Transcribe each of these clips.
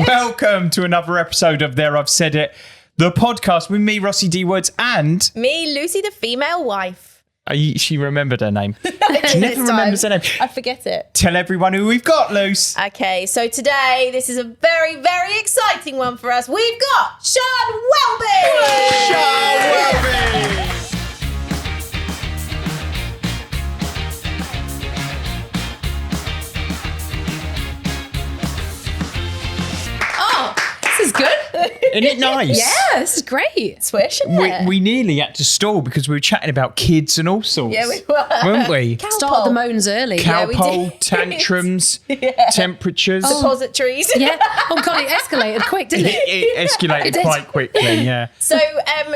Welcome to another episode of There I've Said It, the podcast with me, Rossi D. Woods, and... me, Lucy, the female wife. She remembered her name. She never remembers her name. I forget it. Tell everyone who we've got, Luce. Okay, so today, this is a very, very exciting one for us. We've got Sian Welby! Sian Welby! This is good. Isn't it nice? Yeah, this is great. Swish, isn't it? We nearly had to stall because we were chatting about kids and all sorts. Yeah, we were. Weren't we? Start the moans early. Cowpole, we did. tantrums, temperatures. Depositories. Yeah. Oh, God, it escalated quick, didn't it? It escalated quite quickly, yeah. So,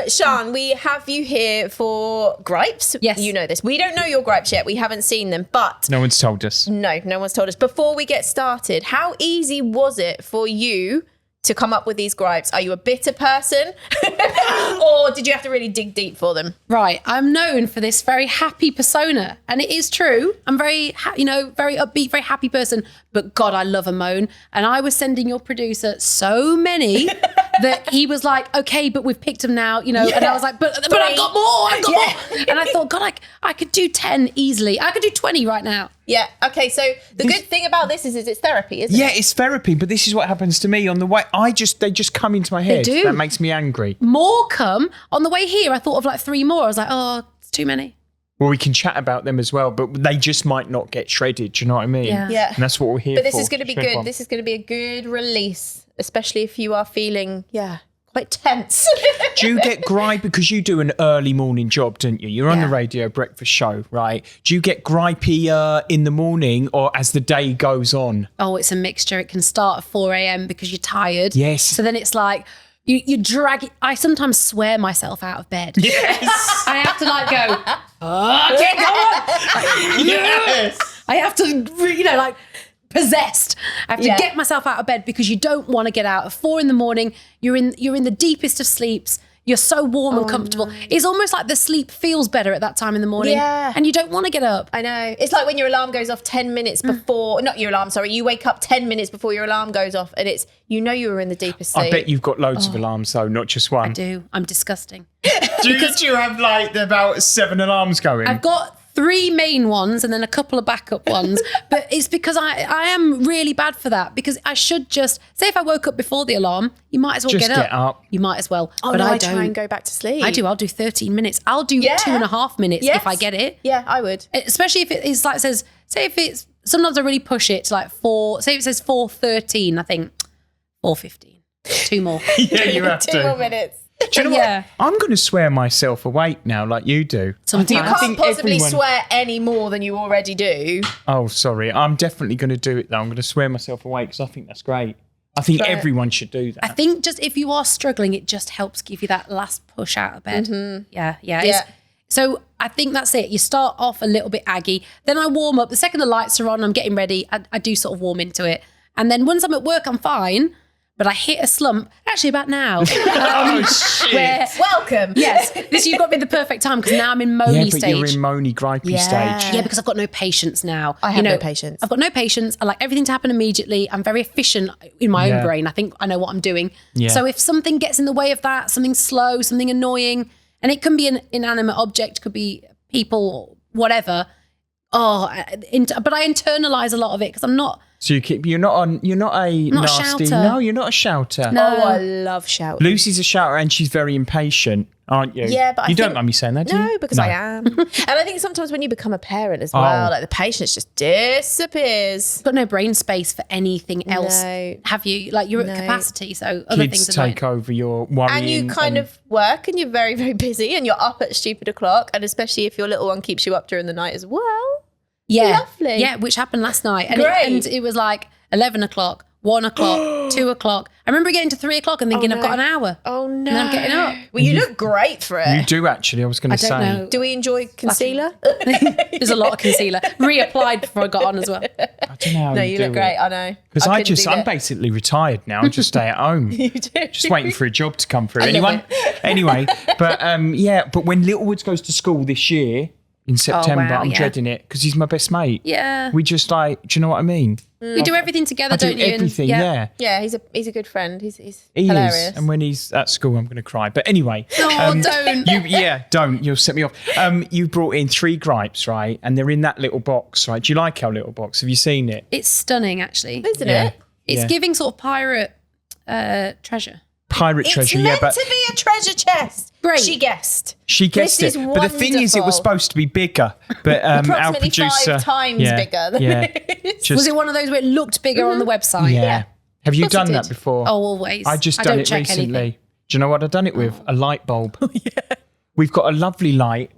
Sian, we have you here for gripes. Yes. You know this. We don't know your gripes yet. We haven't seen them, but... No one's told us. No one's told us. Before we get started, how easy was it for you to come up with these gripes? Are you a bitter person? Or did you have to really dig deep for them? Right. I'm known for this very happy persona. And it is true. I'm very, very upbeat, very happy person. But God, I love a moan. And I was sending your producer so many that he was like, okay, but we've picked them now, And I was like, but I've got more, more. And I thought, God, I could do 10 easily. I could do 20 right now. Yeah. Okay. So the good thing about this is it's therapy, isn't it? Yeah, it's therapy, but this is what happens to me on the way. They just come into my head. do. That makes me angry. More come. On the way here, I thought of like 3 more. I was like, oh, it's too many. Well, we can chat about them as well, but they just might not get shredded. Do you know what I mean? Yeah. And that's what we're here for. But this is going to be Shred good. one. This is going to be a good release, especially if you are feeling, quite tense. Do you get gripey because you do an early morning job, don't you? You're on the radio breakfast show, right? Do you get gripey in the morning or as the day goes on? Oh, it's a mixture. It can start at 4 a.m. because you're tired. Yes. So then it's like you drag it. I sometimes swear myself out of bed. Yes. I have to go, okay, go on. Yes. I have to, possessed. I have to get myself out of bed because you don't want to get out at 4 a.m. You're in the deepest of sleeps. You're so warm and comfortable. No. It's almost like the sleep feels better at that time in the morning. Yeah. And you don't want to get up. I know. It's like when your alarm goes off 10 minutes before, not your alarm, sorry. You wake up 10 minutes before your alarm goes off and it's, you were in the deepest sleep. I bet you've got loads of alarms though, not just one. I do. I'm disgusting. Do you have about 7 alarms going? I've got 3 main ones and then a couple of backup ones. But it's because I am really bad for that because I should just, say if I woke up before the alarm, you might as well just get up. You might as well. Oh, but no, I don't. Try and go back to sleep. I do. I'll do 13 minutes. I'll do 2.5 minutes if I get it. Yeah, I would. Especially if it's like say if it's, sometimes I really push it to like 4, say if it says 4:13, I think 4:15. 2 more. Yeah, you have to. 2 more minutes. Do you know what? I'm going to swear myself awake now like you do. Sometimes. You can't possibly swear any more than you already do. Oh, sorry. I'm definitely going to do it though. I'm going to swear myself awake because I think that's great. I think everyone should do that. I think just if you are struggling, it just helps give you that last push out of bed. Mm-hmm. Yeah. So I think that's it. You start off a little bit aggy. Then I warm up. The second the lights are on, I'm getting ready. I do sort of warm into it. And then once I'm at work, I'm fine. But I hit a slump, actually about now. Oh, shit. Welcome. Yes, you've got to be the perfect time because now I'm in moany stage. Yeah, but you're in moany, gripey stage. Yeah, because I've got no patience now. I have no patience. I've got no patience. I like everything to happen immediately. I'm very efficient in my own brain. I think I know what I'm doing. Yeah. So if something gets in the way of that, something slow, something annoying, and it can be an inanimate object, could be people, whatever. But I internalize a lot of it because I'm not... So you're not a nasty. Shouter. No, you're not a shouter. No. Oh, I love shouting. Lucy's a shouter and she's very impatient, aren't you? Yeah, but you don't mind me saying that, do you? No, because I am. And I think sometimes when you become a parent as well, like the patience just disappears. You've got no brain space for anything else, No. have you? Like you're at capacity, so other Kids things are take over your worrying. And you kind of work and you're very, very busy and you're up at stupid o'clock. And especially if your little one keeps you up during the night as well. Yeah. Lovely. Yeah, which happened last night. And Great. It was like 11 o'clock, 1 o'clock, 2 o'clock. I remember getting to 3 o'clock and thinking, I've got an hour. Oh, no. And then I'm getting up. Well, you look great for it. You do actually, I was going to I don't say. know. Do we enjoy concealer? There's a lot of concealer. Reapplied before I got on as well. I don't know how No, you you do look great. I know. Because I couldn't do I'm that. basically retired now. I just stay at home. You do. Just waiting for a job to come through. love Anyone? Anyway, but but when Littlewoods goes to school this year in September, wow, I'm yeah. dreading it because he's my best mate. Yeah. We just do you know what I mean? We do everything together, I do don't you? And- everything, yeah. Yeah, he's a good friend. He's He hilarious. is. And when he's at school, I'm going to cry. But anyway. Oh, don't. Don't. You'll set me off. You brought in 3 gripes, right? And they're in that little box, right? Do you like our little box? Have you seen it? It's stunning, actually. Isn't Yeah. it? It's Yeah. giving sort of pirate treasure. Pirate It's treasure, meant but to be a treasure chest. Great. She guessed. she guessed This it. is But the thing is, it was wonderful. supposed to be bigger. But our Approximately producer 5 times bigger than yeah, it is. just, Was it one of those where it looked bigger on the website? yeah. Have you Of course it done that did. before? Oh, always. I just I done don't it check recently. anything. Do you know what I've done it with? A light bulb. We've got a lovely light.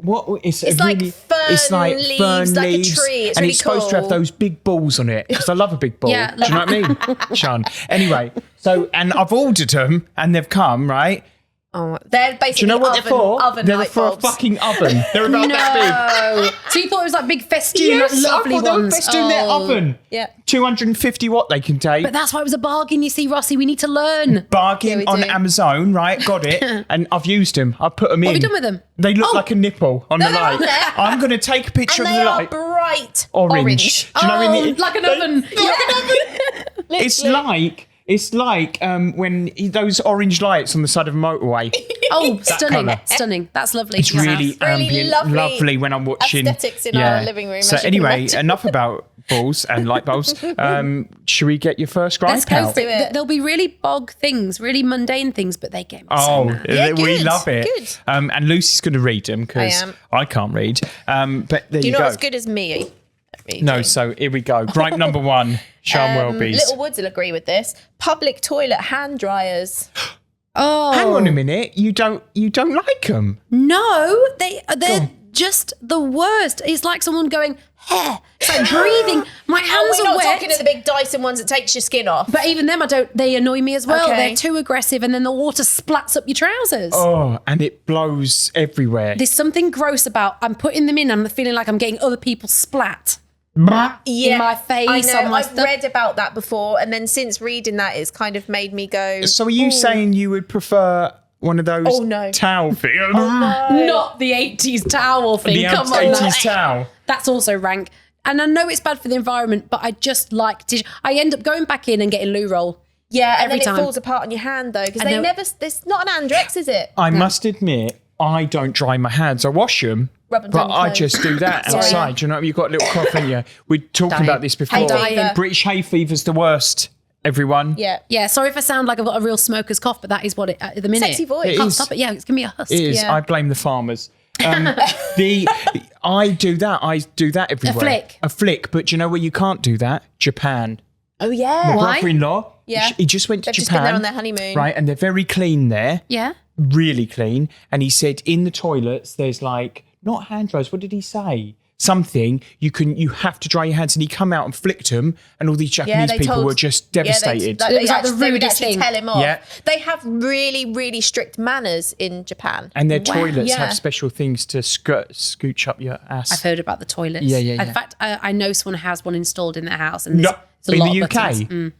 It's like really, fern it's like leaves, fern like a leaves, tree. It's and really it's supposed to have cool. those big balls on it because I love a big ball. Yeah, Do you know what I mean, Sean? Anyway, so and I've ordered them and they've come right. Oh, they're basically Do you know what they're for? oven They're light for bulbs. a fucking oven. They're about that No. So you thought it was like big big. festoon, like lovely I thought they were ones. best in their Oh. oven. Yeah. 250 watt they can take. But that's why it was a bargain, you see, Rossi. We need to learn. Bargain Yeah, we on do. Amazon, right? Got it. And I've used them. I've put them in. What have you done with them? They look Oh. like a nipple on No, the they're light. on there. I'm going to take a picture And of they the are light. bright Orange. Do you know Oh, in the, like an oven. It's like when those orange lights on the side of a motorway. Oh, stunning. colour. Stunning. That's lovely. It's to have. really Really ambient, lovely lovely when I'm watching. aesthetics in our living room, So as you can anyway, imagine. enough about balls and light bulbs. Should we get your first gripe Let's go out? for it. Do it. There'll be really bog things, really mundane things, but they get me so Oh, mad. Yeah, we good, love it. good. And Lucy's going to read them because I am. I can't read. But there you You're go. not as good as me. No, so here we go. Gripe number 1, Sian Welby's. Little Woods will agree with this. Public toilet hand dryers. Oh, Hang on a minute. You don't like them? no, they're on. just the worst. It's like someone going, "Hair." It's like breathing. My hands We're are not wet. talking to the big Dyson ones that takes your skin off. But even them, they annoy me as well. Okay. They're too aggressive, and then the water splats up your trousers. Oh, and it blows everywhere. There's something gross about. I'm putting them in. I'm feeling like I'm getting other people splat. Yeah, in my face, I know. on my I've stuff. read about that before, and then since reading that, it's kind of made me go. So are you saying you would prefer one of those Oh, no. towel things? Not the 80s towel thing. The Come on, 80s towel. That's also rank. And I know it's bad for the environment, but I just like tissue. I end up going back in and getting loo roll. Yeah, and every then time. it falls apart on your hand though, because I they know. never. It's not an Andrex, is it? I must admit, I don't dry my hands. I wash them, Rub 'em but down your I clothes. just do that Sorry. outside. Do you know what I mean? You've got a little cough in you. We're talking Dying. about this before. Hay fever. British hay fever's the worst, everyone. Yeah. Yeah, sorry if I sound like I've got a real smoker's cough, but that is what it at the minute. Sexy voice. It Can't is. stop it. Yeah, it's gonna be a husk. It is. Yeah. I blame the farmers. I do that everywhere. flick. A flick. But do you know where you can't do that? Japan. Oh yeah. Why? Brother-in-law. Yeah. He just went to They've just Japan. been there on their honeymoon. Right, and they're very clean there. Yeah. Really clean. And he said in the toilets there's like not hand dryers. What did he say? Something you have to dry your hands. And he come out and flicked them, and all these Japanese they people told- were just devastated. It was like the they would rudest actually thing. tell him off. Yeah. They have really, really strict manners in Japan. And their toilets Yeah. have special things to scooch up your ass. I've heard about the toilets. Yeah, yeah, yeah. In fact, I know someone has one installed in their house, and No, there's a in lot the of UK. buttons.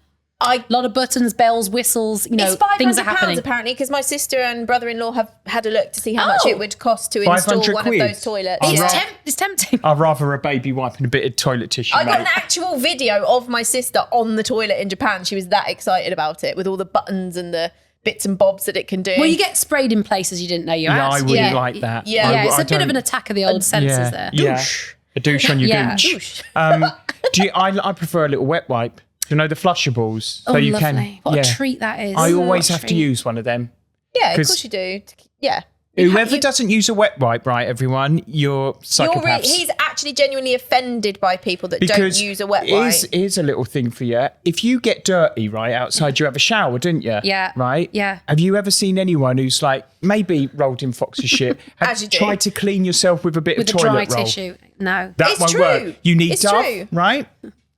A lot of buttons, bells, whistles. You know, It's £500 things are happening. apparently, because my sister and brother-in-law have had a look to see how much Oh. it would cost to install 500 one quid? of those toilets. Oh, It's, right. it's tempting. I'd rather a baby wiping a bit of toilet tissue, I got mate. an actual video of my sister on the toilet in Japan. She was that excited about it, with all the buttons and the bits and bobs that it can do. Well, you get sprayed in places you didn't know you Yeah, had. I wouldn't like that. Yeah. Yeah, it's I a bit of don't- an attack of the old senses there. Yeah. A douche on your Yeah. gooch. I prefer a little wet wipe. Do you know the flushables? Oh, so you lovely. can. What yeah. a treat that is. I always What a have to treat. use one of them. yeah, of 'cause- course you do. Yeah. Whoever doesn't use a wet wipe, right, everyone, you're psychopaths. He's actually genuinely offended by people that don't use a wet wipe. Here's a little thing for you. If you get dirty, right, outside, you have a shower, didn't you? Yeah. Right? Yeah. Have you ever seen anyone who's like, maybe rolled in Fox's shit, As you do. tried to clean yourself with a bit With of a toilet dry roll? tissue. No. That It's won't true. work. You need It's Dove, true. right?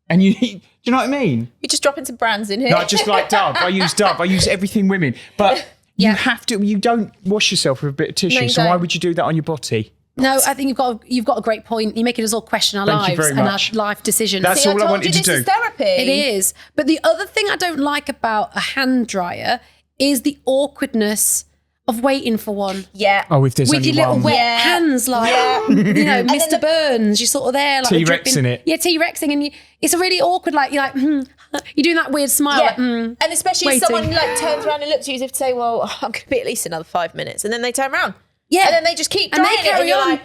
And you need, do you know what I mean? You're just dropping some brands in here. No, I just like Dove. I use Dove. I use everything women. But Yeah. you have to, you don't wash yourself with a bit of tissue. you so why don't. would you do that on your body? No, I think you've got a great point. You're making us all question our Thank you lives very and our much. life decisions. That's See, all I told wanted you to this do. is therapy. It is. But the other thing I don't like about a hand dryer is the awkwardness of waiting for one. Yeah. Oh, if there's With only your little one. wet hands, like, Mr. Burns, you're sort of there. Like T-Rexing it. Yeah, T-Rexing. And it's a really awkward, like, you're like, you're doing that weird smile. Yeah. Like, And especially if waiting. someone like turns around and looks at you as if to say, well, I'm going to be at least another 5 minutes. And then they turn around. Yeah. And then they just keep And drying they carry it. And you're on. like,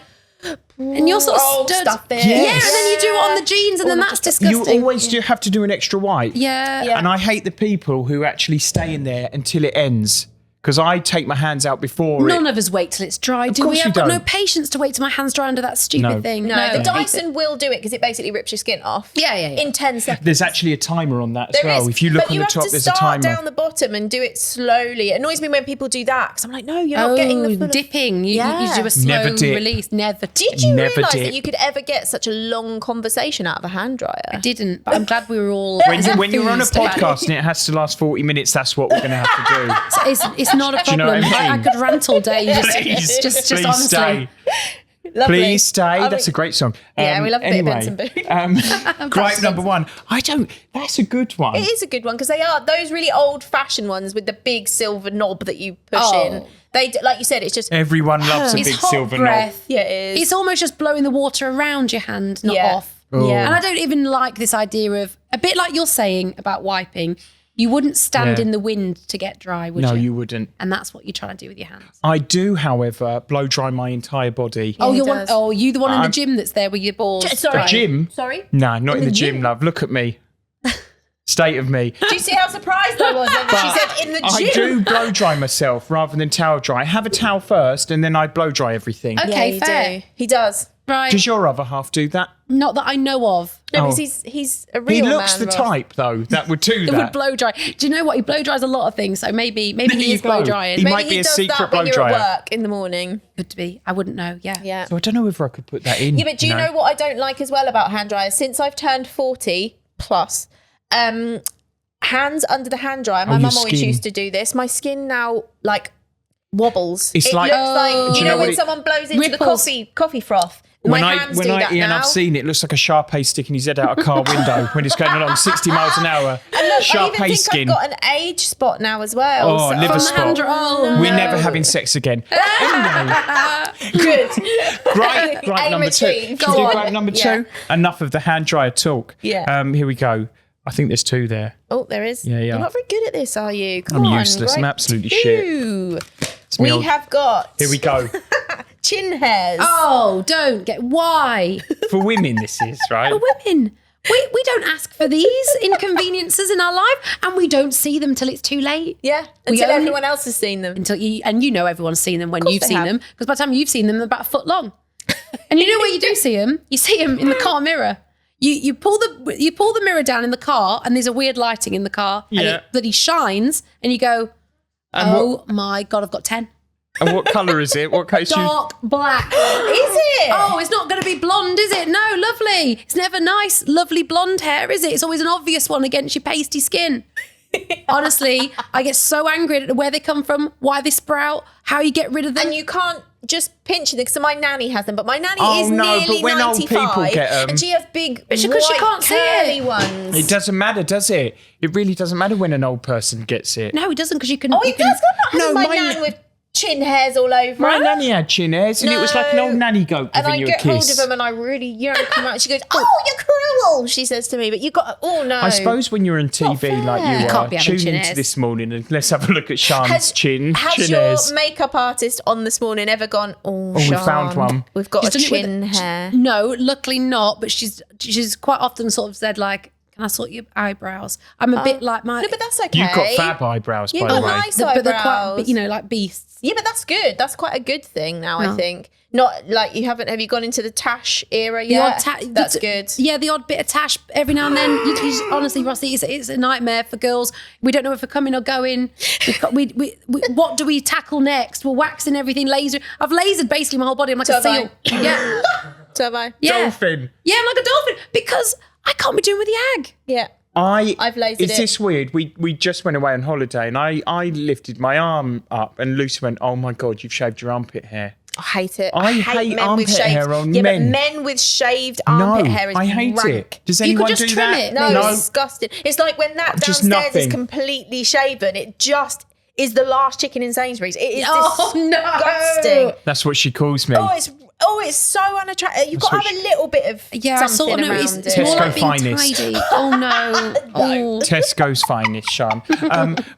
And you're sort of oh, stood. stuff it. Yeah, Yes. and then you do it on the jeans, and then that's disgusting. You always do have to do an extra wipe. Yeah. And I hate the people who actually stay in there until it ends. Because I take my hands out before None of us wait till it's dry, do course we? you I've got no don't. patience to wait till my hands dry under that stupid No. thing. No, the Dyson will do it because it basically rips your skin off. Yeah. In 10 seconds. There's actually a timer on that as There well. is, If you look but on the top, have there's to a start timer. down the bottom and do it slowly. It annoys me when people do that because I'm like, no, you're not getting the full dipping. You do a slow Never dip. release. Never Did you Never realise dip. that you could ever get such a long conversation out of a hand dryer? I didn't, but I'm glad we were all. When you're on a enthused about it. podcast and it has to last 40 minutes, that's what we're going to have to do. It's not a you know problem. what I mean? I could rant all day. Please, just please honestly. stay. Lovely. Please stay. I That's a mean- great song. Yeah, we love a bit of anyway, Benson Boone. gripe number one. That's a good one. It is a good one because they are those really old-fashioned ones with the big silver knob that you push in. They, like you said, it's just Everyone loves a It's big hot silver breath. yeah, it is. It's almost just blowing the water around your hand, not Yeah. off. Yeah. And I don't even like this idea of, a bit like you're saying about wiping, you wouldn't stand Yeah. in the wind to get dry, would knob. you? No, you wouldn't. And that's what you're trying to do with your hands. I do, however, blow dry my entire body. Oh, he you does. you the one in the gym that's there with your balls? Sorry. A gym? Sorry? No, not in the gym? gym, love. Look at me. State of me. Do you see how surprised I was when she said in the gym? I do blow dry myself rather than towel dry. I have a towel first and then I blow dry everything. Okay, you fair. do. He does. Right. Does your other half do that? Not that I know of. No, Oh. because he's a real He man. looks the Ross. type, though, that would do It that. would blow dry. Do you know what? He blow dries a lot of things, so maybe There he you is blow go. drying. He Maybe might be he a does secret that when blow you're at dryer. work in the morning. Could be. I wouldn't know. Yeah. Yeah. So I don't know whether I could put that in. Yeah, but do you know what I don't like as well about hand dryers? Since I've turned 40 plus, hands under the hand dryer. My your mum always skin. used to do this. My skin now like wobbles. It's it like- looks like Do you you know know when what it- someone blows into Ripples. the coffee froth. When My I hands do that Ian, now. I've seen it looks like a Sharpay sticking his head out a car window when it's going along 60 miles an hour. And look, I even Sharpay think skin. I've got an age spot now as well. Oh, liver From the spot. hand dryer. Oh, We're no. never having sex again. Anyway, Good. gripe Aim number two. achieved. Should we Go do on. gripe number Yeah. two? Enough of the hand dryer talk. Yeah. Here we go. I think there's two there. Oh, there is. Yeah. You're not very good at this, are you? Come I'm on, useless. I'm gripe absolutely two. me We old- have got Here we go. chin hairs. Oh, don't get. Why? For women, this is, right? Women. We don't ask for these inconveniences in our life, and we don't see them till it's too late. Yeah, We until only- everyone else has seen them. Until you know everyone's seen them when you've they seen have. them, because by the time you've seen them, they're about a foot long. And you know where you do see them? You see them in the car mirror. You pull the mirror down in the car, and there's a weird lighting in the car, and Yeah. it bloody shines, and you go, And "Oh my god, I've got 10." And what colour is it? What colour? Dark black. Is it? Oh, it's not going to be blonde, is it? No, lovely. It's never nice, lovely blonde hair, is it? It's always an obvious one against your pasty skin. Honestly, I get so angry at where they come from, why they sprout, how you get rid of them. And you can't just pinch them because my nanny has them, but my nanny Oh, is no, nearly but when old 95, people get 'em- and she has big It's because she white can't see curly it. ones. It doesn't matter, does it? It really doesn't matter when an old person gets it. No, it doesn't, because you can. Oh, you it can, does. I'm not No, having my mine- nan with chin hairs all over My her. nanny had chin hairs and it was like an old nanny goat And giving I you a get hold kiss. of them and I really yank them out. She goes, "Oh, you're cruel," she says to me. But you got, oh no. I suppose when you're on TV like fair. you You are, can't be having tune chin into hairs. this morning and let's have a look at Sean's chin Has your hairs. makeup artist on this morning ever gone, oh, we Sean, found one. We've got She's a done it with- chin hair. No, luckily not. But she's quite often sort of said like, "Can I sort your eyebrows?" I'm a bit like my. No, but that's okay. You've got fab eyebrows, Yeah, by the but way. nice but they're quite, eyebrows. you know, like beasts. Yeah, but that's good. That's quite a good thing now, I Oh. think. Not like have you gone into the tash era The yet? odd That's good. Yeah, the odd bit of tash every now and then. Honestly, Rossi, it's a nightmare for girls. We don't know if we're coming or going. What do we tackle next? We're waxing everything, laser. I've lasered basically my whole body. I'm like So a have I. seal. Yeah, So have I. yeah, Dolphin. yeah. I'm like a dolphin because I can't be doing with the ag. Yeah. I've lasered Is it. this weird? We just went away on holiday and I lifted my arm up and Lucy went, "Oh my God, you've shaved your armpit hair." I hate it. I hate men armpit with shaved hair on yeah, men. but men with shaved armpit No, hair is I hate rank. it. Does You anyone could just do trim that? it, No, maybe. it's disgusting. It's like when that Just downstairs is nothing. completely shaven, it is the last chicken in Sainsbury's. It is Oh, no. disgusting. That's what she calls me. It's so unattractive. You've got to have a little bit of Yeah, I something sort of know. around It's it. more like Tesco being finest. tidy. Oh, no. Oh. Tesco's finest, Sian.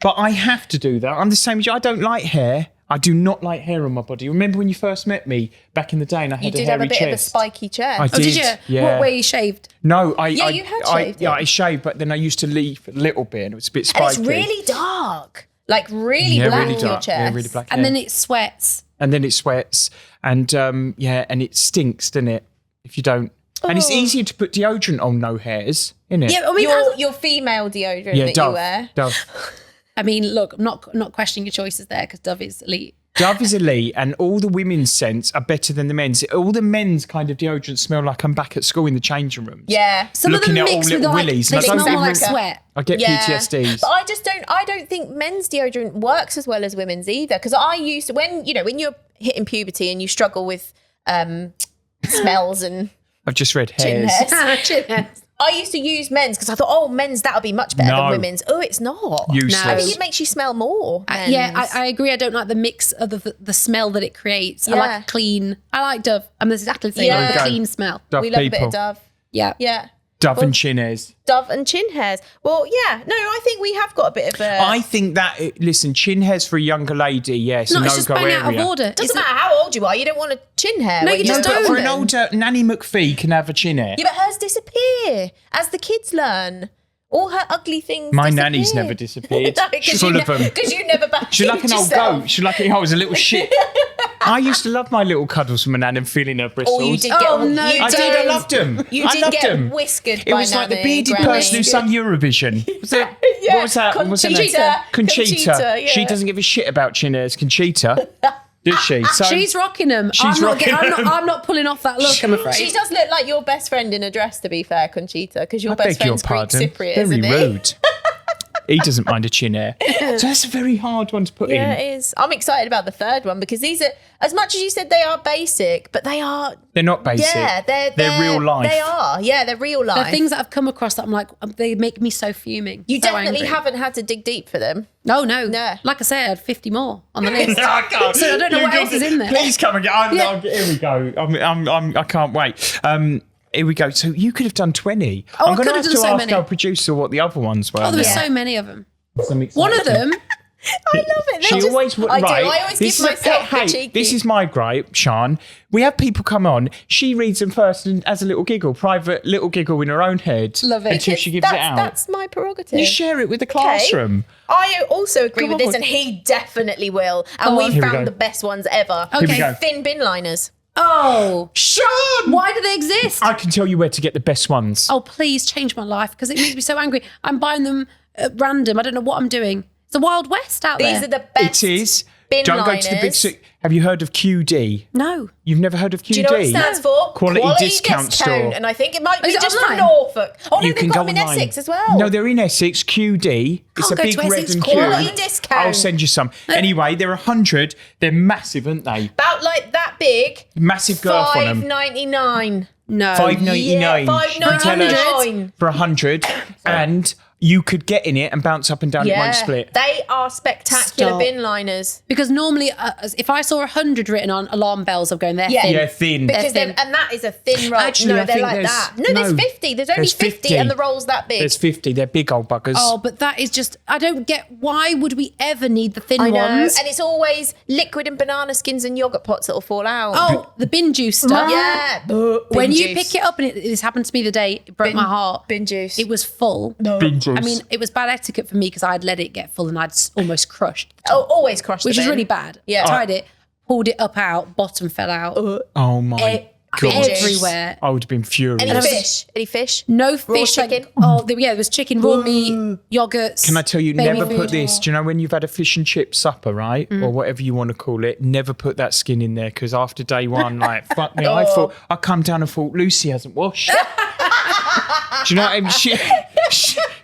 But I have to do that. I'm the same as you. I don't like hair. I do not like hair on my body. Remember when you first met me back in the day and I had You a did hairy have a bit chest? of a spiky chest. I Oh, did you? Yeah. What, where you shaved? No, you had shaved it. I shaved, but then I used to leave a little bit and it was a bit And spiky. it's really dark. Like really yeah, black, really your dark. chest. Yeah, really black. And hair. then it sweats. And then it sweats. And and it stinks, doesn't it? If you don't. And it's easier to put deodorant on no hairs, isn't it? Yeah, I mean, Your female deodorant Yeah, that Dove. you wear. Dove. I mean, look, I'm not questioning your choices there because Dove is elite. Dove is elite, and all the women's scents are better than the men's. All the men's kind of deodorants smell like I'm back at school in the changing rooms. Yeah. Some Looking of at them all mix with little like, willies, they and I don't smell think like we're- sweat. I get PTSDs. But I don't think men's deodorant works as well as women's either. Because I used to, when you're hitting puberty and you struggle with smells and I've just read chin hairs. hairs. I used to use men's because I thought, men's, that'll be much better No. than women's. Oh, it's not. Useless. I think it makes you smell more. Yeah, men's. I agree. I don't like the mix of the smell that it creates. I Yeah. like clean. I like Dove. I'm exactly the same. Yeah. I like There the we go. clean smell. Dove we love people. a bit of Dove. Yeah. Yeah. Dove and chin hairs. Dove and chin hairs. Well, yeah. No, I think we have got a bit of a... I think that, listen, chin hairs for a younger lady, yes, No, a it's just no-go bang area. out of order. Doesn't matter how old you are, you don't want a chin hair. No, when you you're just But don't. for an golden. older, Nanny McPhee can have a chin hair. Yeah, but hers disappear as the kids learn. All her ugly things My disappear. nanny's never disappeared. She's full of them. Because you never back She's like an old goat. She's like, I was a little shit. I used to love my little cuddles from my nan and feeling her bristles. Oh, you did get... Oh, no, you I did. I loved them. You I did loved get them. whiskered It by was like the Nanny, bearded Granny. person who sung Eurovision. Was it, Yeah, what was that? What was her name? Conchita. Conchita. Yeah. She doesn't give a shit about chin hairs, Conchita. Does she? So She's rocking them. She's rocking them. I'm not pulling off that look, I'm afraid. She does look like your best friend in a dress, to be fair, Conchita, because your I best beg your friend's Greek pardon. Cypriot, Very isn't he? rude. He doesn't mind a chin hair. So that's a very hard one to put Yeah, in. it is. I'm excited about the third one because these are, as much as you said they are basic, but they are, They're not basic. yeah, they're real life. They are, yeah, they're real life. The things that I've come across that I'm like, they make me so fuming. you so definitely angry. haven't had to dig deep for them. No, no. No. Like I said, 50 more on the list. I can't. So I don't know what else is in there. Please come and get. Yeah. Here we go. I can't wait. Here we go. So you could have done 20. Oh, I I'm going could to have have done to so ask many. our producer what the other ones were. Oh, there were Yeah. so many of them. Some One of excitement. them, I love it. She always would. I do. Right. I always This give is a pet myself the hate. cheeky. This is my gripe, Sian. We have people come on. She reads them first and as a little giggle, private little giggle in her own head. Love it. Until she gives it out. That's my prerogative. You share it with the classroom. I also agree Come with this, on. and he definitely will. And Go we've on. Here we found go. the best ones ever. Here we go. Thin bin liners. oh, Sian! why do they exist? I can tell you where to get the best ones. Oh, please change my life because it makes me so angry. I'm buying them at random. I don't know what I'm doing. It's the Wild West out These there. are the best. It is. Bin Don't go to the big. liners. Have you heard of QD? No. You've never heard of QD? Do you know what it stands for? Quality discount store. And I think it might be Is it just for online? Norfolk. Oh, no, You they've can got go them in online. Essex as well. No, they're in Essex. QD. It's Can't a go big to red Essex. and Quality Q. discount. I'll send you some. Anyway, they're 100. They're massive, aren't they? About like that big. Massive girth on them. $5.99. No. $5.99. Yeah, You can tell her $5.99. for 100, and you could get in it and bounce up and down. It won't split. They are spectacular Stop. bin liners. Because normally, if I saw 100 written on alarm bells, I'm going, they're Yeah. thin. Yeah, thin. Because thin. and that is a thin roll. Actually, no, I they're think like there's- that. No, there's no. 50. There's only There's 50 and the roll's that big. There's 50. They're big old buggers. Oh, but that is just, I don't get, why would we ever need the thin I know. ones? And it's always liquid and banana skins and yogurt pots that'll fall out. Oh, the bin juice stuff. yeah. When you pick it up, and this happened to me the day, it broke my heart. Bin juice. It was full. Bin juice. I mean, it was bad etiquette for me because I'd let it get full and I'd almost crushed, always crushed which the is bin. really bad. Yeah. Tried it, pulled it up out, bottom fell out. oh my Bin god. juice. Everywhere. I would have been furious. Any fish? Any fish? No Raw fish. chicken? There was chicken, raw meat, yogurts. Can I tell you, baby never food. put this. Do you know when you've had a fish and chip supper, right? Or whatever you want to call it, never put that skin in there because after day one, like, fuck me, I thought, I come down and thought, Lucy hasn't washed. Do you know what I mean?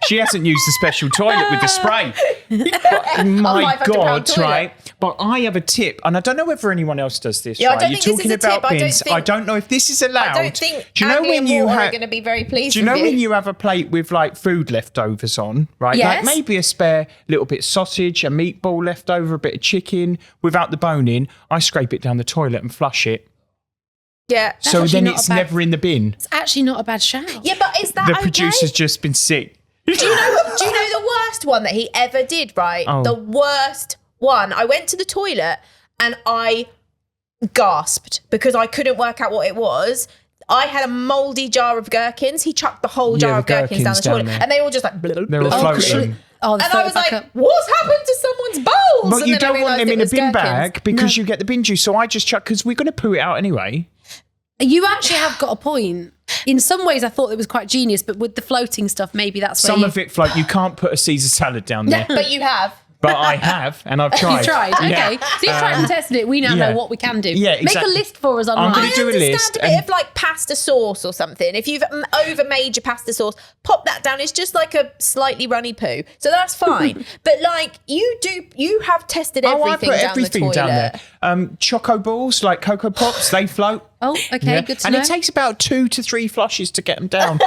She hasn't used the special toilet with the spray. But, my £500 God, toilet. right? But I have a tip, and I don't know whether anyone else does this. Yeah, I right? don't You're think this talking is a tip. about bins. I don't know if this is allowed. I don't think Do you know Andy when and you Water are have? going to be very pleased Do you know with when you have a plate with like food leftovers on, right? Yes. Like maybe a spare little bit of sausage, a meatball left over, a bit of chicken without the bone in. I scrape it down the toilet and flush it. Yeah. So actually then not a it's bad- never in the bin. It's actually not a bad shout. Yeah, but is that The okay? producer's just been sick. Do you know the worst one that he ever did, right? Oh. The worst one. I went to the toilet and I gasped because I couldn't work out what it was. I had a mouldy jar of gherkins. He chucked the whole jar the of gherkins down the gherkins down toilet. there. And they were just like... They're all Oh, floating. Oh, the And I was like, what's happened to someone's bowls? But And you then I don't want realised them it in a was bin gherkins. bag because you get the bin juice. So I just chuck, because we're going to poo it out anyway. You actually have got a point. In some ways, I thought it was quite genius, but with the floating stuff, maybe that's where Some of it float. You can't put a Caesar salad down there. But you have. But I have, and I've tried. You've tried, Yeah. okay. So you've tried and tested it. We now yeah. know what we can do. Yeah, Make exactly. a list for us I'm online. gonna do a understand list a bit and- of like pasta sauce or something. If you've over-made your pasta sauce, pop that down. It's just like a slightly runny poo. So that's fine. But like you have tested Oh, I everything put down everything the toilet. down there. Choco balls, like Cocoa Pops, they float. Oh, okay, Yeah. good to and know. it takes about 2 to 3 flushes to get them down.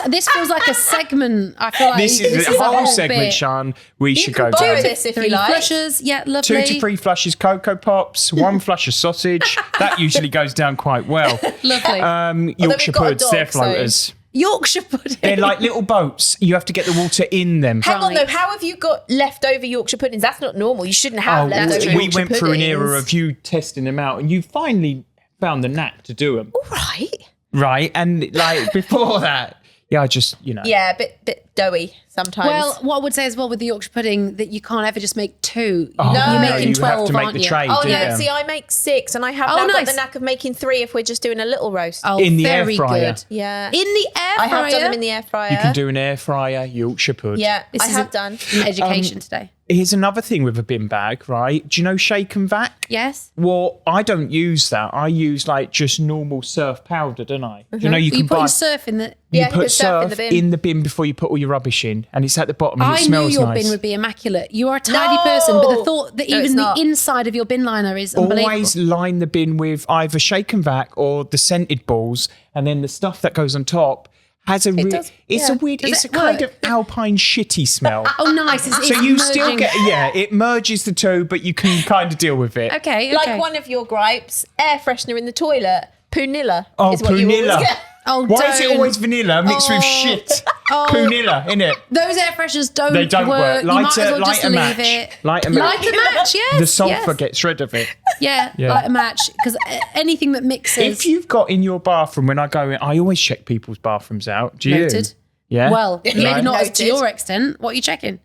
This feels like a segment. I feel like this is a whole segment, bit. Sean. We should can go borrow down. this if you 3 like. flushes, yeah, lovely. 2 to 3 flushes Cocoa Pops, 1 flush of sausage. That usually goes down quite well. Lovely. Yorkshire we've got a puds, they're dog, so- floaters. Yorkshire pudding. They're like little boats. You have to get the water in them. Hang on Right. though, how have you got leftover Yorkshire puddings? That's not normal. You shouldn't have Oh, leftover we Yorkshire went through an era puddings. of you testing them out, and you finally found the knack to do them. Right. Right? And like before that, yeah, I just, Yeah, a bit doughy sometimes. Well, what I would say as well with the Yorkshire pudding, that you can't ever just make 2. Oh, No. You're No, making you 12, have to make aren't the you? tray. oh do no, you? see, I make 6 and I have Oh, now got nice. the knack of making 3 if we're just doing a little roast. Oh, In the air very fryer. good. Yeah. In the air I fryer. have done them in the air fryer. You can do an air fryer, Yorkshire pud. Yeah, This I is have done. an education today. Here's another thing with a bin bag, right? Do you know shake and vac? Yes. Well, I don't use that. I use like just normal surf powder, don't I? Do you know you Are can you putting buy. surf in the... You Yeah, you put put surf surf in the bin. before you put all your rubbish in, and it's at the bottom. And it I knew smells your nice. bin would be immaculate. You are a tidy No! person, but the thought that No, even it's the not. inside of your bin liner is unbelievable. Always line the bin with either shake and vac or the scented balls, and then the stuff that goes on top has a does- it's yeah. a weird, Does it's a it kind work? of alpine shitty smell. Oh, nice. It's, So it's you still merging. get, it merges the two, but you can kind of deal with it. Okay, okay. Like one of your gripes, air freshener in the toilet. Punilla Oh, is what you always punilla. get. Oh, Why is it don't. always vanilla mixed with shit? Punilla, innit? Those air fresheners don't, They don't work. You might as well Light just a leave match. it. Light a match. Light a match, yes. The sulfur yes. gets rid of it. Yeah, Yeah. light a match. Because anything that mixes... If you've got in your bathroom, when I go in, I always check people's bathrooms out. Do you? Noted. Yeah. Well, maybe Right. not as to Noted. your extent. What are you checking?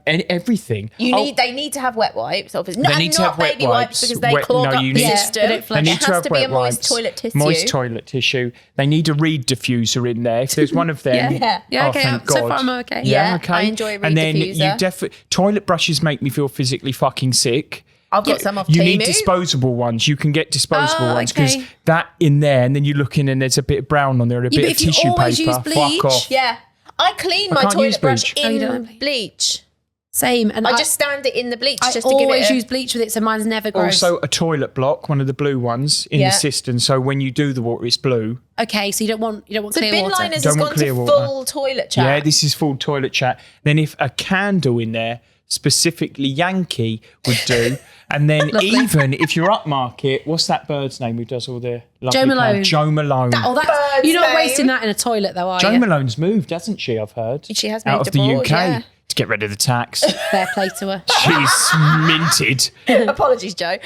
Everything. They need to have wet wipes, obviously. They And need to not have wet baby wipes wipes. because they Wet- clog no, up you the need- system. They don't flush. They need It to has have to be wet a moist wipes. toilet tissue. Moist toilet tissue. They need a reed diffuser in there. If there's one of them. Yeah. Yeah, oh, okay. thank So God. far I'm okay. Yeah, okay. I enjoy a reed And then diffuser. you definitely toilet brushes make me feel physically fucking sick. I've got some off You Temu. need disposable ones. You can get disposable Oh, ones because okay. that in there, and then you look in and there's a bit of brown on there and a Yeah, bit but of if you tissue always paper. use bleach- Fuck off. Yeah. I clean my can't use toilet brush bleach. Oh, you don't in have bleach. Same. And I just stand it in the bleach I just to give always it a... use bleach with it, so mine's never gross. Also, a toilet block, one of the blue ones in Yeah. the cistern. So when you do the water, it's blue. Okay, so you don't want The clear bin water. liners Don't has want gone clear to water. full toilet chat. Yeah, this is full toilet chat. Then if a candle in there, specifically Yankee, would do. And then even if you're upmarket, what's that bird's name who does all the lovely Joe Malone. Joe Malone. Oh, that's, Bird's you're not name. wasting that in a toilet, though, are Joe you? Malone's moved, hasn't she? I've heard. She has out moved of the abroad, UK yeah. to get rid of the tax. Fair play to her. She's minted. Apologies, Joe.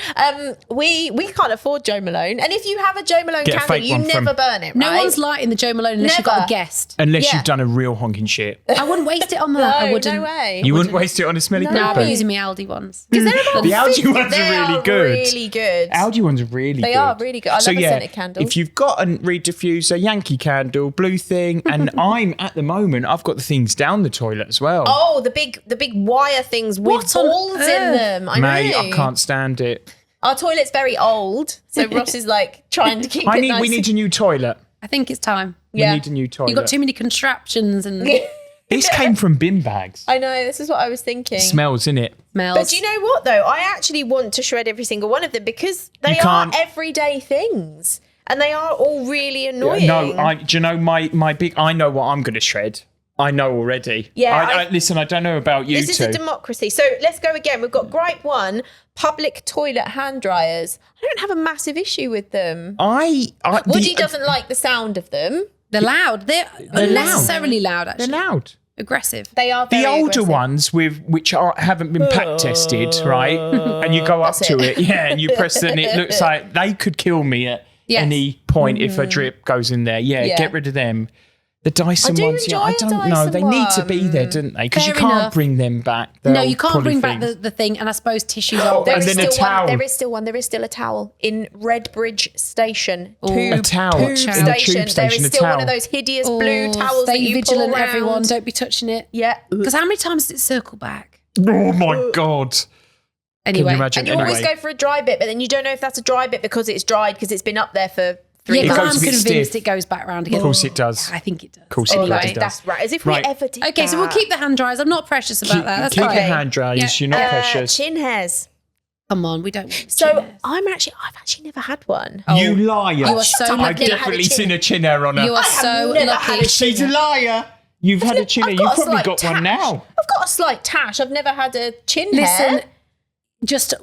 We can't afford Joe Malone. And if you have a Joe Malone Get a candle, fake you one never from- burn it, right? No one's lighting the Joe Malone unless you've got Never. a guest. Unless Yeah. you've done a real honking shit. I wouldn't waste it on that. I No, wouldn't. no way. You wouldn't waste it on a smelly No, I'll poo. be using my Aldi ones. Because they're about The Aldi 50. ones are They really good. really good. Aldi ones are really good. They are really good. I so love a yeah, scented candle. if you've got a reed diffuser, Yankee candle, blue thing, and I'm at the moment, I've got the things down the toilet as well. Oh, the big wire things with What on balls in earth? them. I Mate, know. I can't stand it. Our toilet's very old, so Ross is like trying to keep it nice. We need a new toilet. I think it's time. Yeah. We need a new toilet. You've got too many contraptions and This came from bin bags. I know, this is what I was thinking. Smells, innit? Smells. But do you know what, though? I actually want to shred every single one of them because they You are can't- everyday things. And they are all really annoying. No, do you know my big? I know what I'm going to shred. I know already. Yeah, listen, I don't know about you This two. is a democracy. So let's go again. We've got gripe 1, public toilet hand dryers. I don't have a massive issue with them. Woody doesn't like the sound of them. They're loud. They're unnecessarily loud, actually. They're loud. Aggressive. They are The very older aggressive. ones which haven't been pack tested, right? And you go up That's to it. it, and you press it, and it looks like they could kill me at any point if a drip goes in there. Yeah, get rid of them. The Dyson do ones, enjoy I a don't know. Dyson They need to be there, don't they? Because you Fair can't enough. bring them back. No, you can't bring back the thing, and I suppose tissues are. There And is then a still one. towel. There is still one. There is still a towel in Redbridge Station. A towel in a tube There station, is a still one towel. of those hideous blue towels that Stay you vigilant, pull around. everyone. Don't be touching it. Yeah. Because how many times did it circle back? Oh my God. Anyway. Can you imagine? And you always Anyway. go for a dry bit, but then you don't know if that's a dry bit because it's dried because it's been up there for 3 Yeah, It because goes months. a I'm bit convinced stiff. it goes back round again. Of course it does. I think it does. Of course it Anyway, bloody does. that's right. As if Right. we ever did Okay, so we'll that. keep the hand dryers. I'm not precious about that. That's keep fine. your hand dryers. Yeah. You're not precious. Chin hairs. Come on, we don't. want So chin hairs. I've actually never had one. You liar. You are so up, lucky. I've I've never had a definitely chin- seen a chin hair on her. You are so never had lucky. a She's a liar. You've had a chin hair. I've You've got a probably slight got one tash. now. I've got a slight tash. I've never had a chin Listen, hair. just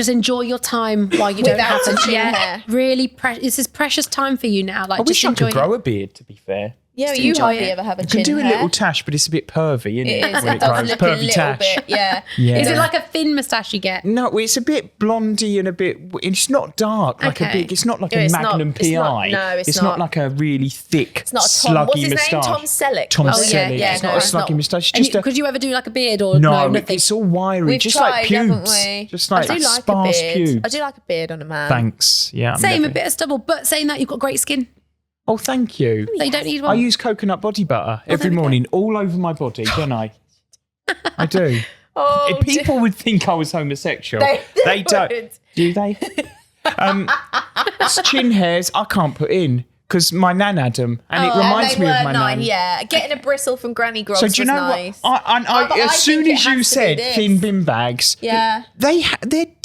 enjoy your time while you don't Without have a to. chin Yeah, hair. really. This is precious time for you now. Like, I wish just I enjoy could grow a beard, to be fair. Yeah, Just you enjoy hardly it. ever have a You chin can do a hair. little tash, but it's a bit pervy, isn't it? It is. When It does grows. look a Pervy little tash. bit. Yeah. Yeah. Is it like a thin moustache you get? No, it's a bit blondie and a bit. It's not dark like a Okay. big. It's not like No, a it's not- Magnum it's not- PI. no, it's not not. like a really thick, It's not a Tom. sluggy What's his moustache. name? Tom Selleck. Tom Oh, Selleck. yeah, yeah, It's no, not a it's sluggy not. moustache. And Just a, could you ever do like a beard or no, nothing? it's all wiry, We've just tried, like pubes, haven't we? just like I do like a sparse beard. pubes. I do like a beard on a man. Thanks. Yeah. I'm Same, never- a bit of stubble, but saying that you've got great skin. Oh, thank you. So you don't need I one. use coconut body butter every there we go. morning, all over my body, don't I? I do. Oh, If people would think I was homosexual. They don't. would. Do they? It's chin hairs I can't put in because my nan had them, and it reminds they me were of my nice. nan. Yeah, getting a bristle from Granny Grogs So do you know was nice. what? but I As soon think as it you has to be said this. thin bin bags, Yeah, they're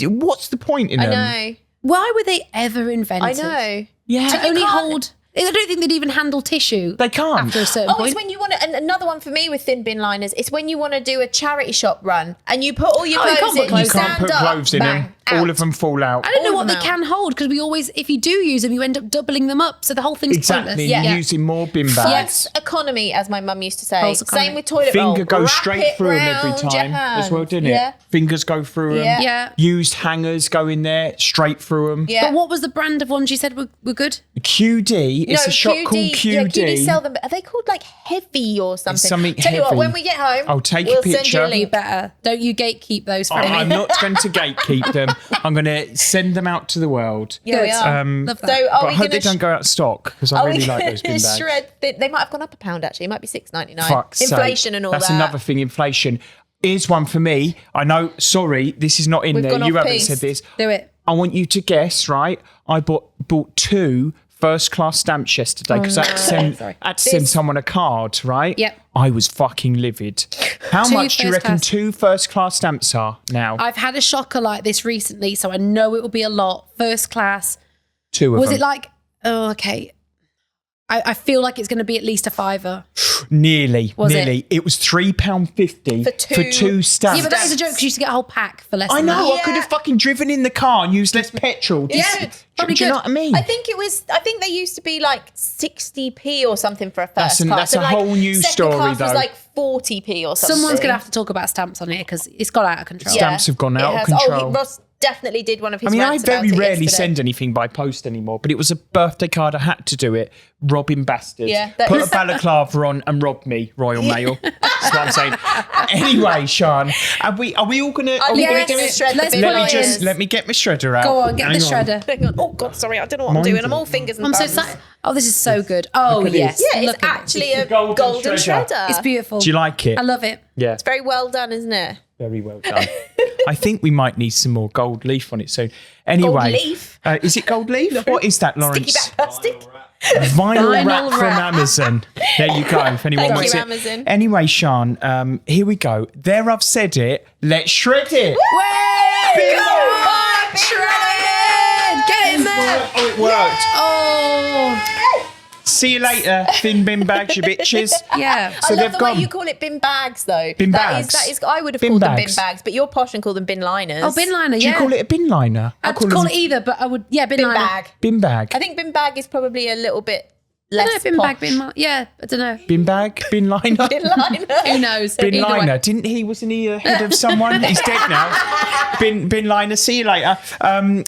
what's the point in I them? know. Why were they ever invented? I know. Yeah, To only can't- hold. I don't think they'd even handle tissue they can't. after a certain Oh, point. it's when you want to, and another one for me with thin bin liners, it's when you want to do a charity shop run and you put all your Oh, you clothes can't put in, clothes you You in. can't stand put up, clothes in bang, them. out. All of them fall out. I don't know all what of they them can hold because we always, if you do use them, you end up doubling them up. So the whole thing's Exactly. pointless. You're Yeah. using more bin bags. False economy, as my mum used to say. False economy. Same with toilet roll. Finger goes Wrap straight it through them every round your time as well, hand. didn't it? Yeah. Fingers go through them. Yeah. Yeah. Used hangers go in there, straight through them. Yeah. But what was the brand of ones you said were good? QD, it's No, a shop called QD. Yeah, QD sell them. Are they called like heavy or something? something Tell you what, heavy. when we get home, I'll take a we'll send you picture. a link. Better. Don't you gatekeep those for me. I'm not going to gatekeep them. I'm going to send them out to the world. Yeah, we Good. are. Love that. So are But I we hope going they don't go out of stock because I really like those bin bags. shred? They might have gone up a pound actually. It might be $6.99. Fuck's sake. Inflation and all That's that. another thing, inflation. Here's one for me. I know, sorry, this is not in We've there. gone You off haven't piece. said this. Do it. I want you to guess, right? I bought 2 first-class stamps yesterday because I had to send someone a card, right? Yep. I was fucking livid. How 2 much do you reckon first-class. 2 first-class stamps are now? I've had a shocker like this recently, so I know it will be a lot. First class. 2 of Was them. it like, oh, okay. I feel like it's going to be at least a $5. Nearly. Was It was £3.50 for two stamps. Yeah, but that is a joke because you used to get a whole pack for less I than know. that. I could have fucking driven in the car and used less petrol. Yeah, probably do you know good. what I mean? I think they used to be like 60p or something for a first That's class. a and, like, whole new second story, class was though. like 40p or something. Someone's going to have to talk about stamps on here because it's got out of control. Stamps have gone it out of has. control. Oh, Ross definitely did one of his I mean, I rants very about it rarely yesterday. send anything by post anymore, but it was a birthday card. I had to do it. Robbing bastards. Yeah, that Put is- a balaclava on and rob me, Royal Mail. That's what I'm saying. Anyway, Sean, are we all gonna? Are we Yeah, gonna do let's it? shred the Let's bin put Let me it liners. just let me get my shredder out. Go on, get the Hang shredder. Hang on. Oh God, sorry, I don't know what I'm Mind doing. you. I'm all fingers and I'm so thumbs. excited. Oh, this is so good. Oh, Look at yes. this. Yeah, it's Look at it. actually It's a the golden golden shredder. shredder. It's beautiful. Do you like it? I love it. Yeah, Very well done, isn't it? very well done. I think we might need some more gold leaf on it soon. Anyway, leaf? is it gold leaf? What is that, Lawrence? Sticky back plastic. Vinyl Vinyl wrap from wrap. Amazon. There you go. If anyone Thank wants you, it. Amazon. Anyway, Sian, here we go. There, I've said it. Let's shred it. Way! Go on, shred! Get in there! Oh, it worked. Oh, See you later, thin bin bags, you bitches. yeah. So I love they've the gone. way you call it bin bags, though. Bin That bags? is, I would have Bin called them bags. bin bags, but you're posh and call them bin liners. Oh, bin liner, Do you yeah. call it a bin liner? I'd call it either, but I would, yeah, bin bin liner. bag. bin bag. I think bin bag is probably a little bit I don't less know, bin posh. bag, bin liner. Yeah, I don't know. Bin bag, bin liner. Bin liner. Who knows? Bin Either way. liner, wasn't he the head of someone? He's dead now. Bin liner, see you later.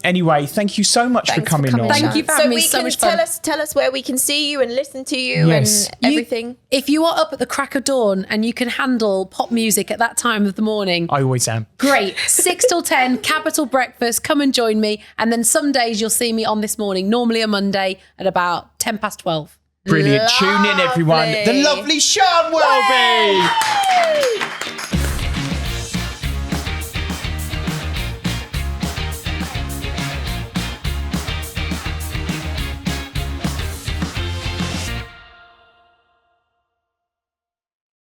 Anyway, thank you so much Thanks for coming on. Thank you for So having me. we So can much fun. tell us where we can see you and listen to you Yes. and everything. If you are up at the crack of dawn and you can handle pop music at that time of the morning, I always am. great. 6 till 10, Capital Breakfast. Come and join me. And then some days you'll see me on This Morning, normally a Monday at about 10 past 12. Brilliant. Tune in, everyone. The Lovely. lovely Sian Welby.